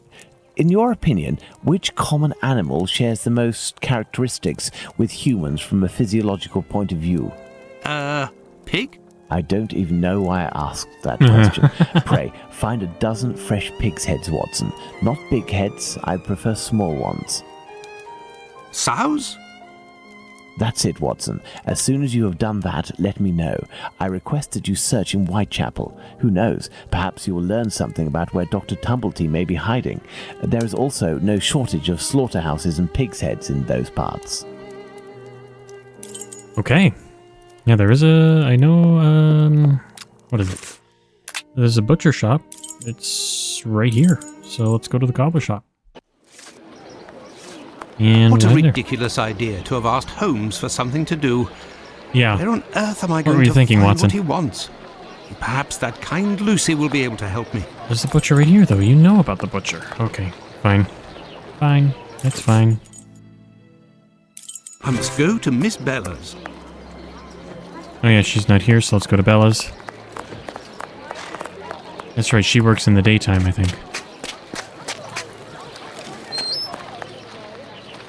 in your opinion, which common animal shares the most characteristics with humans from a physiological point of view? Pig? I don't even know why I asked that question. Pray, find a dozen fresh pig's heads, Watson. Not big heads, I prefer small ones. Sows? That's it, Watson. As soon as you have done that, let me know. I request that you search in Whitechapel. Who knows, perhaps you will learn something about where Dr. Tumblety may be hiding. There is also no shortage of slaughterhouses and pig's heads in those parts. Okay. Yeah, there is a... I know... what is it? There's a butcher shop. It's right here. So let's go to the cobbler shop. And what a ridiculous idea to have asked Holmes for something to do. Yeah. Where on earth am I going to thinking, find Watson? what he wants? Perhaps that kind Lucy will be able to help me. There's the butcher right here, though. You know about the butcher. Okay, fine. Fine. That's fine. I must go to Miss Bella's. Oh yeah, she's not here, so let's go to Bella's. That's right, she works in the daytime, I think.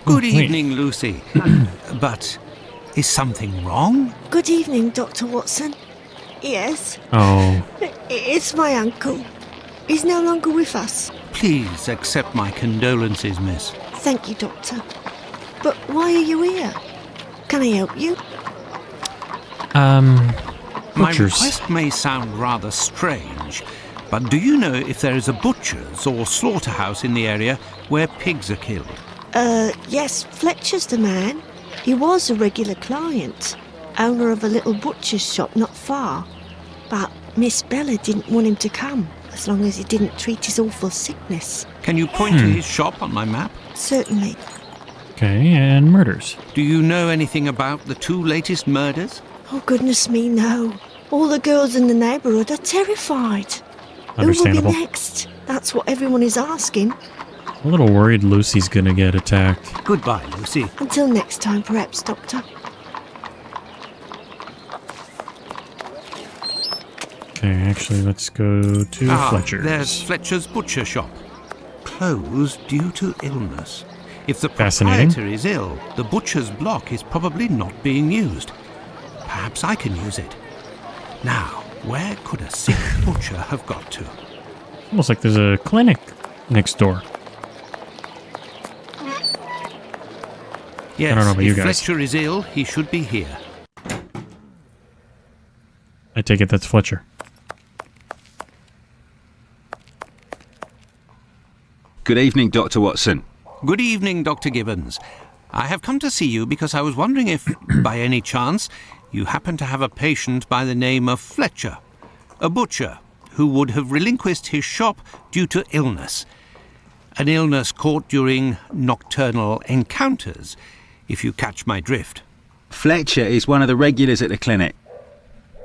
Good evening, Lucy. But is something wrong? Good evening, Dr. Watson. Yes, Oh, it's my uncle. He's no longer with us. Please accept my condolences, miss. Thank you, Doctor. But why are you here? Can I help you? My butchers. request may sound rather strange, but do you know if there is a butcher's or slaughterhouse in the area where pigs are killed? Yes, Fletcher's the man. He was a regular client, owner of a little butcher's shop not far. But Miss Bella didn't want him to come, as long as he didn't treat his awful sickness. Can you point to his shop on my map? Certainly. Okay, and murders. Do you know anything about the two latest murders? Oh, goodness me, no. All the girls in the neighbourhood are terrified. Understandable. Who will be next? That's what everyone is asking. A little worried Lucy's gonna get attacked. Goodbye, Lucy. Until next time, perhaps, Doctor. Okay, actually, let's go to Fletcher's. There's Fletcher's butcher shop. Closed due to illness. If the Fascinating. proprietor is ill, the butcher's block is probably not being used. Perhaps I can use it. Now, where could a sick butcher have got to? Almost like there's a clinic next door. Yes, I don't know about you if guys. Fletcher is ill, he should be here. I take it that's Fletcher. Good evening, Dr. Watson. Good evening, Dr. Gibbons. I have come to see you because I was wondering if, by any chance, you happen to have a patient by the name of Fletcher, a butcher who would have relinquished his shop due to illness. An illness caught during nocturnal encounters. if you catch my drift. Fletcher is one of the regulars at the clinic.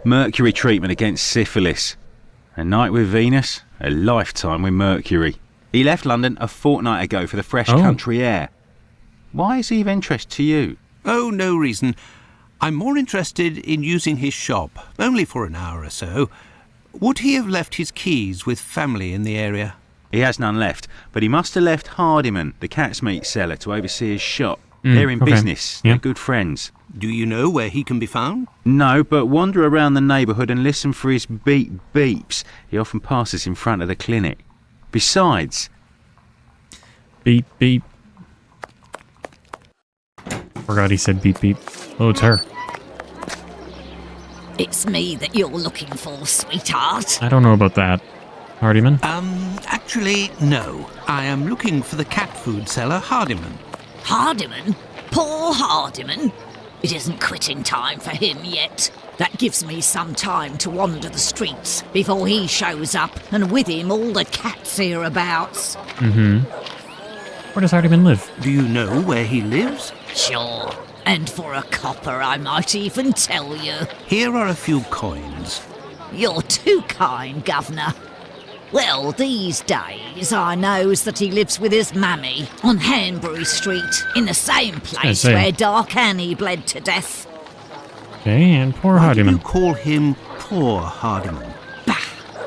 Mercury treatment against syphilis. A night with Venus, a lifetime with Mercury. He left London a fortnight ago for the fresh country air. Why is he of interest to you? Oh, no reason. I'm more interested in using his shop, only for an hour or so. Would he have left his keys with family in the area? He has none left, but he must have left Hardiman, the cat's meat seller, to oversee his shop. They're in business. They're good friends. Do you know where he can be found? No, but wander around the neighbourhood and listen for his beeps. He often passes in front of the clinic. Besides... Beep, beep. Forgot he said beep, beep. Oh, it's her. It's me that you're looking for, sweetheart. I don't know about that. Hardiman? Actually, no. I am looking for the cat food seller, Hardiman. Hardiman? Poor Hardiman? It isn't quitting time for him yet. That gives me some time to wander the streets before he shows up, and with him all the cats hereabouts. Where does Hardiman live? Do you know where he lives? Sure. And for a copper, I might even tell you. Here are a few coins. You're too kind, Governor. Well, these days I knows that he lives with his mammy on Hanbury Street, in the same place where Dark Annie bled to death. Okay, and poor Hardiman. Why do you call him poor Hardiman? Bah,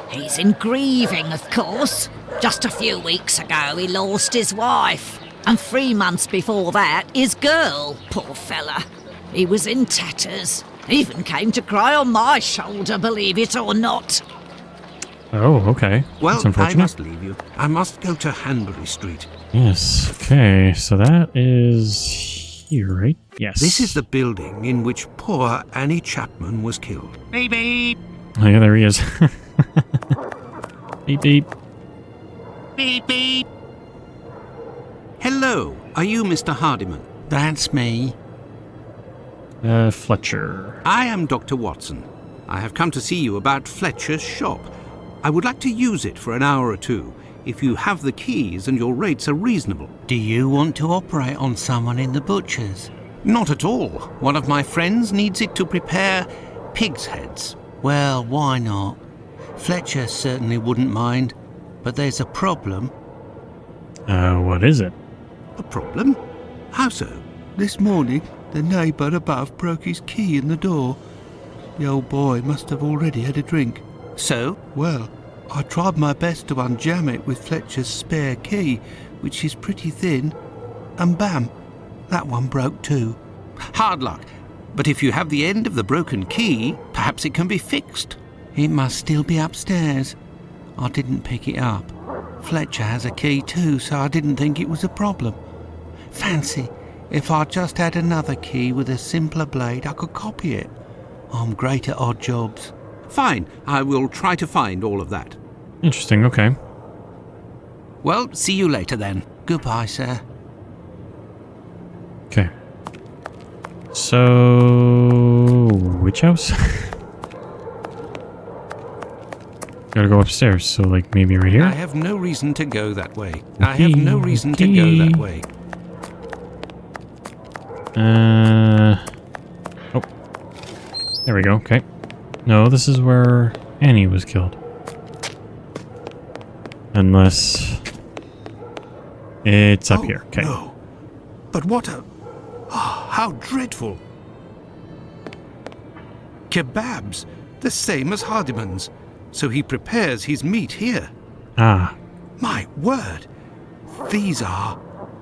he's in grieving, of course. Just a few weeks ago he lost his wife, and 3 months before that his girl, poor fella. He was in tatters, even came to cry on my shoulder, believe it or not. Oh, okay. Well, that's unfortunate. I must leave you. I must go to Hanbury Street. Yes, okay, so that is here, right? Yes. This is the building in which poor Annie Chapman was killed. Beep, beep. Oh, yeah, there he is. Beep, beep. Beep, beep. Hello, are you Mr. Hardiman? That's me. Fletcher. I am Dr. Watson. I have come to see you about Fletcher's shop. I would like to use it for an hour or two, if you have the keys and your rates are reasonable. Do you want to operate on someone in the butcher's? Not at all. One of my friends needs it to prepare pig's heads. Well, why not? Fletcher certainly wouldn't mind, but there's a problem. What is it? A problem? How so? This morning, the neighbour above broke his key in the door. The old boy must have already had a drink. So? Well, I tried my best to unjam it with Fletcher's spare key, which is pretty thin, and bam, that one broke too. Hard luck. But if you have the end of the broken key, perhaps it can be fixed. It must still be upstairs. I didn't pick it up. Fletcher has a key too, so I didn't think it was a problem. Fancy, if I just had another key with a simpler blade, I could copy it. I'm great at odd jobs. Fine, I will try to find all of that. Interesting, okay. Well, see you later then. Goodbye, sir. Okay. So... which house? Gotta go upstairs, so like maybe right here? I have no reason to go that way. I have no reason to go that way. Oh. There we go, okay. No, this is where Annie was killed. Unless... it's up here, okay. No. But what a... oh, how dreadful. Kebabs, the same as Hardiman's. So he prepares his meat here. Ah. My word. These are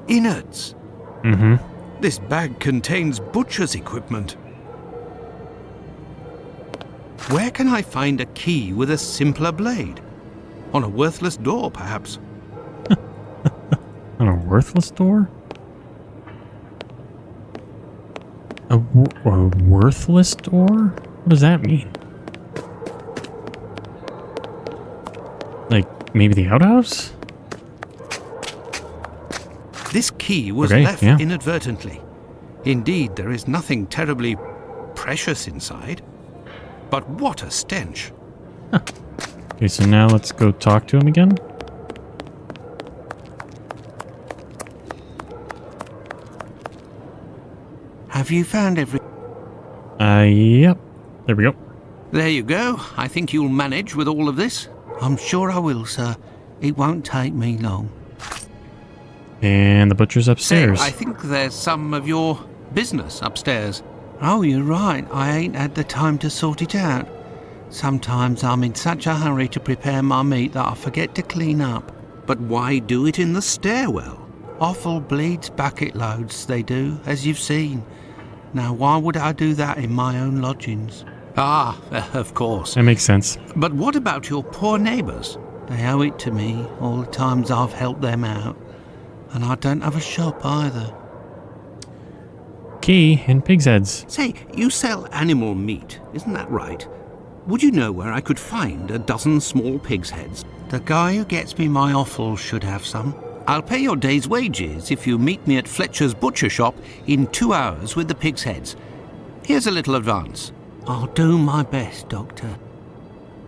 innards. Mm-hmm. This bag contains butcher's equipment. Where can I find a key with a simpler blade? On a worthless door, perhaps. On a worthless door? A worthless door? What does that mean? Like, maybe the outhouse? This key was left inadvertently. Indeed, there is nothing terribly precious inside. But what a stench. Huh. Okay, so now let's go talk to him again. Have you found Yep. There we go. There you go. I think you'll manage with all of this. I'm sure I will, sir. It won't take me long. And the butcher's upstairs. Say, I think there's some of your business upstairs. Oh, you're right. I ain't had the time to sort it out. Sometimes I'm in such a hurry to prepare my meat that I forget to clean up. But why do it in the stairwell? Offal bleeds bucket loads, they do, as you've seen. Now, why would I do that in my own lodgings? Ah, of course. That makes sense. But what about your poor neighbours? They owe it to me, all the times I've helped them out. And I don't have a shop either. Key in pig's heads. Say, you sell animal meat, isn't that right? Would you know where I could find a dozen small pig's heads? The guy who gets me my offal should have some. I'll pay your day's wages if you meet me at Fletcher's butcher shop in 2 hours with the pig's heads. Here's a little advance. I'll do my best, Doctor.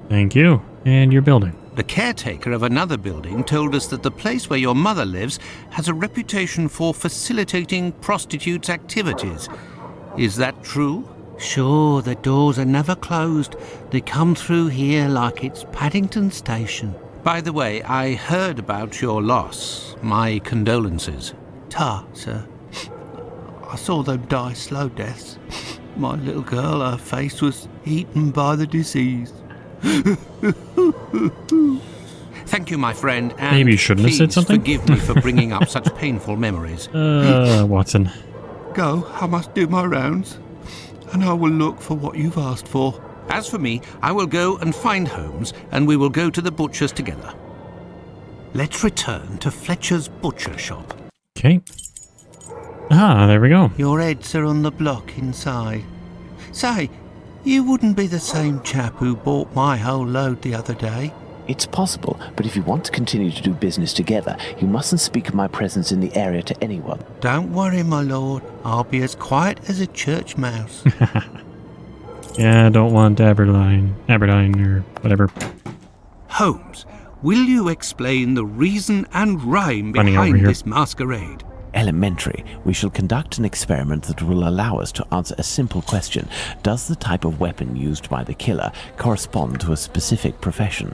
Thank you. And your building. The caretaker of another building told us that the place where your mother lives has a reputation for facilitating prostitutes' activities. Is that true? Sure, the doors are never closed. They come through here like it's Paddington Station. By the way, I heard about your loss. My condolences. Ta, sir. I saw them die slow deaths. My little girl, her face was eaten by the disease. Thank you, my friend, and maybe you shouldn't have said something. Forgive me for bringing up such painful memories. Watson. Go, I must do my rounds, and I will look for what you've asked for. As for me, I will go and find Holmes, and we will go to the butcher's together. Let's return to Fletcher's butcher shop. Okay. Ah, there we go. Your heads are on the block inside. Say, you wouldn't be the same chap who bought my whole load the other day. It's possible, but if you want to continue to do business together, you mustn't speak of my presence in the area to anyone. Don't worry, my lord. I'll be as quiet as a church mouse. Yeah, I don't want Aberdeen or whatever. Holmes, will you explain the reason and rhyme behind this masquerade? Elementary. We shall conduct an experiment that will allow us to answer a simple question. Does the type of weapon used by the killer correspond to a specific profession?